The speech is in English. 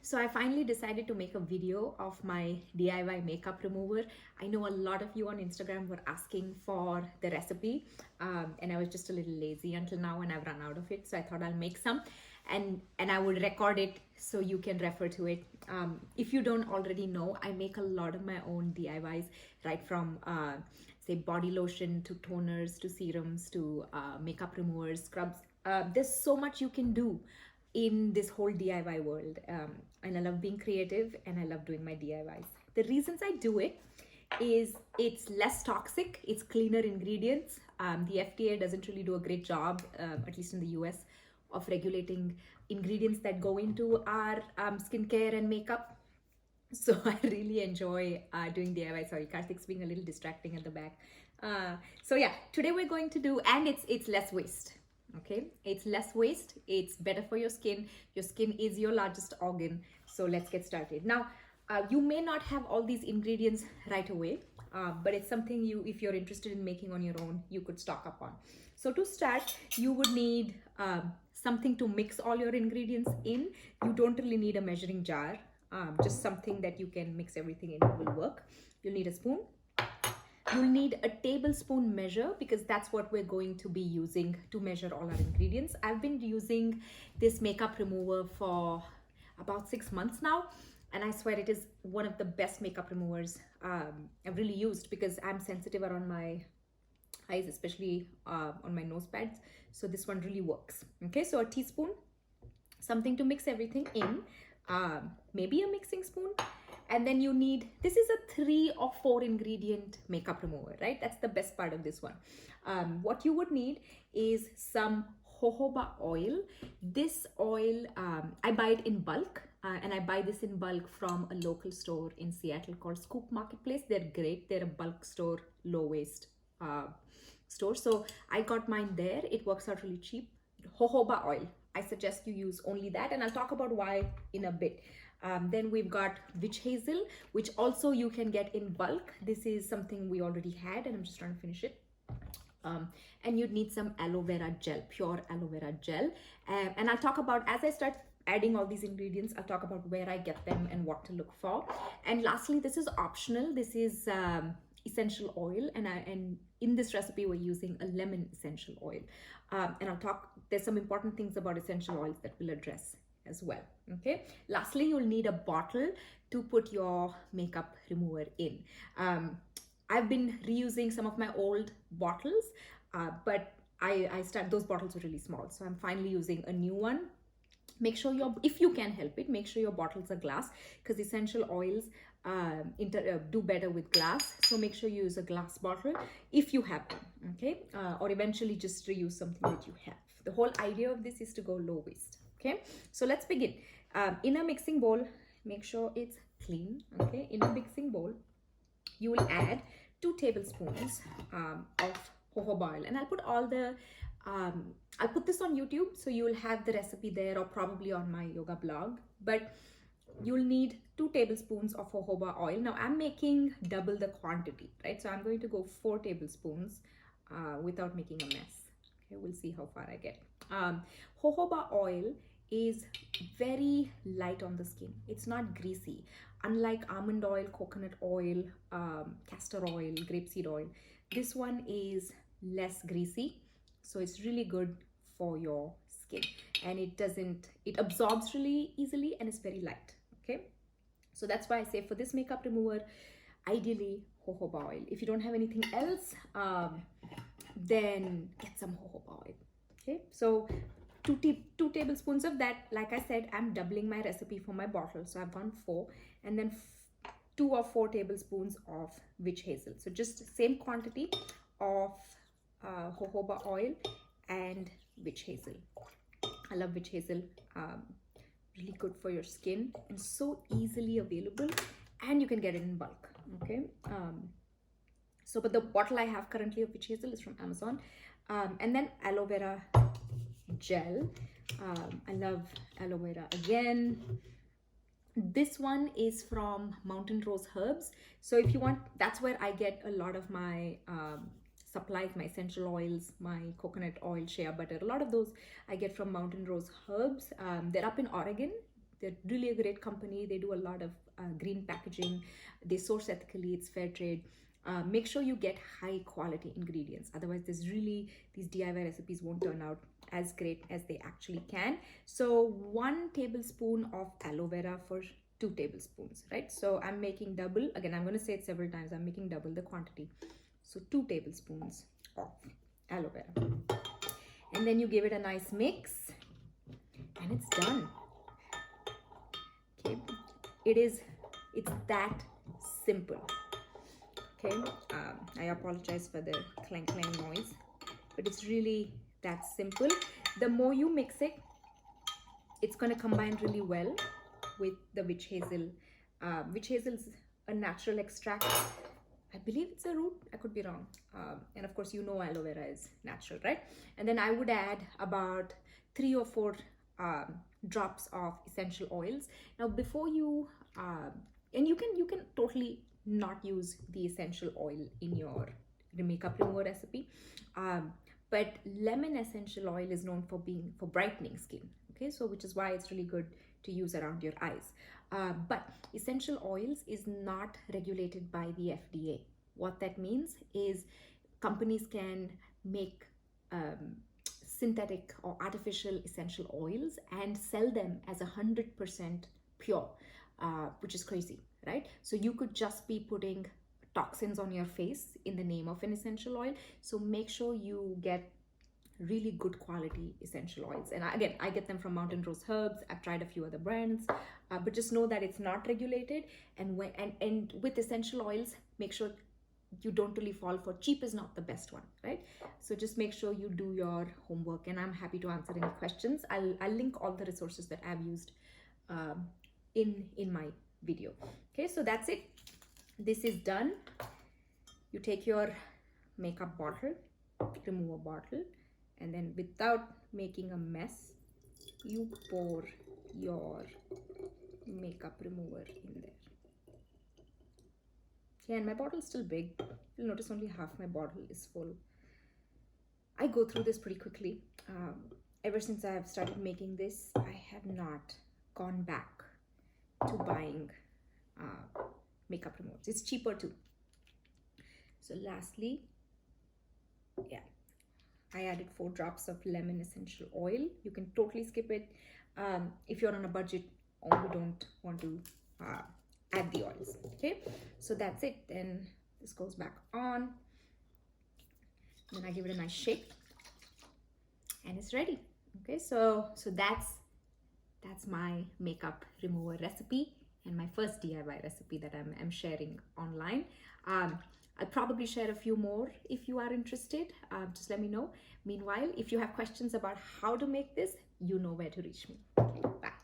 So I finally decided to make a video of my DIY makeup remover. I know a lot of you on Instagram were asking for the recipe, and I was just a little lazy until now, and I've run out of it. So I thought I'll make some, and I would record it so you can refer to it. If you don't already know, I make a lot of my own DIYs, right from say body lotion to toners to serums to makeup removers, scrubs. There's so much you can do in this whole DIY world. And I love being creative and I love doing my DIYs. The reasons I do it is it's less toxic, it's cleaner ingredients. The FDA doesn't really do a great job, at least in the US, of regulating ingredients that go into our skincare and makeup. So I really enjoy doing DIY. Sorry, Karthik's being a little distracting at the back. So yeah, today we're going to do, and it's less waste. Okay, it's less waste, it's better for your skin. Your skin is your largest organ. So let's get started. Now, you may not have all these ingredients right away, but it's something if you're interested in making on your own, you could stock up on. So to start, you would need something to mix all your ingredients in. You don't really need a measuring jar, just something that you can mix everything in, will work. You'll need a spoon. You'll need a tablespoon measure because that's what we're going to be using to measure all our ingredients. I've been using this makeup remover for about 6 months now, and I swear it is one of the best makeup removers I've really used because I'm sensitive around my eyes, especially on my nose pads. So this one really works. Okay, so a teaspoon, something to mix everything in, maybe a mixing spoon. And then you need, this is a 3 or 4 ingredient makeup remover, right? That's the best part of this one. What you would need is some jojoba oil. This oil, I buy it in bulk, and I buy this in bulk from a local store in Seattle called Scoop Marketplace. They're great. They're a bulk store, low waste store. So I got mine there. It works out really cheap. Jojoba oil. I suggest you use only that, and I'll talk about why in a bit. Then we've got witch hazel, which also you can get in bulk. This is something we already had, and I'm just trying to finish it. And you'd need some aloe vera gel, pure aloe vera gel. And I'll talk about, as I start adding all these ingredients, I'll talk about where I get them and what to look for. And lastly, this is optional. This is essential oil, and in this recipe we're using a lemon essential oil. And I'll talk, there's some important things about essential oils that we'll address as well. Okay, lastly, you'll need a bottle to put your makeup remover in. I've been reusing some of my old bottles, but those bottles are really small, so I'm finally using a new one. Make sure if you can help it, make sure your bottles are glass, because essential oils do better with glass. So make sure you use a glass bottle if you have one. Okay, or eventually just reuse something that you have. The whole idea of this is to go low waste. Okay, so let's begin. In a mixing bowl, make sure it's clean. Okay, in a mixing bowl, you will add 2 tablespoons of jojoba oil, and I'll put all the I'll put this on YouTube, so you will have the recipe there, or probably on my yoga blog. But you'll need 2 tablespoons of jojoba oil. Now I'm making double the quantity, right? So I'm going to go 4 tablespoons without making a mess. Okay, we'll see how far I get. Jojoba oil is very light on the skin. It's not greasy. Unlike almond oil, coconut oil, castor oil, grapeseed oil, this one is less greasy. So it's really good for your skin, and it absorbs really easily, and it's very light. Okay, so that's why I say for this makeup remover, ideally jojoba oil. If you don't have anything else, then get some jojoba oil. Okay, so 2 tablespoons of that. Like I said, I'm doubling my recipe for my bottle, so I've gone 4, and then 2 or 4 tablespoons of witch hazel. So just same quantity of jojoba oil and witch hazel. I love witch hazel. Really good for your skin and so easily available, and you can get it in bulk. Okay, so but the bottle I have currently of witch hazel is from Amazon. And then aloe vera gel. I love aloe vera again. This one is from Mountain Rose Herbs. So if you want, that's where I get a lot of my supplies, my essential oils, my coconut oil, shea butter. A lot of those I get from Mountain Rose Herbs. They're up in Oregon. they're really a great company. They do a lot of green packaging. They source ethically. It's fair trade. Make sure you get high quality ingredients. Otherwise, these DIY recipes won't turn out as great as they actually can. So 1 tablespoon of aloe vera for 2 tablespoons, right? So I'm making double. Again, I'm going to say it several times. I'm making double the quantity. So 2 tablespoons of aloe vera. And then you give it a nice mix and it's done. Okay, it's that simple. Okay, I apologize for the clank clank noise, but it's really that simple. The more you mix it, it's going to combine really well with the witch hazel. Witch hazel is a natural extract. I believe it's a root. I could be wrong. And of course, you know aloe vera is natural, right? And then I would add about 3 or 4 drops of essential oils. Now, before you, and you can totally not use the essential oil in your makeup remover recipe. But lemon essential oil is known for brightening skin. Okay, so which is why it's really good to use around your eyes. But essential oils is not regulated by the FDA. What that means is companies can make synthetic or artificial essential oils and sell them as 100% pure, which is crazy, right? So you could just be putting toxins on your face in the name of an essential oil. So make sure you get really good quality essential oils. And again, I get them from Mountain Rose Herbs. I've tried a few other brands, but just know that it's not regulated. And with essential oils, make sure you don't really fall for cheap is not the best one, right? So just make sure you do your homework, and I'm happy to answer any questions. I'll link all the resources that I've used in my video. Okay, so that's it. This is done. You take your makeup bottle, remover bottle, and then without making a mess, you pour your makeup remover in there. Yeah, and my bottle is still big. You'll notice only half my bottle is full. I go through this pretty quickly. Ever since I have started making this, I have not gone back to buying makeup removers. It's cheaper too. So lastly, yeah, I added 4 drops of lemon essential oil. You can totally skip it if you're on a budget or you don't want to add the oils. Okay, so that's it. Then this goes back on. Then I give it a nice shake, and it's ready. Okay, so that's my makeup remover recipe and my first DIY recipe that I'm sharing online. I'll probably share a few more if you are interested. Just let me know. Meanwhile, if you have questions about how to make this, you know where to reach me. Okay, bye.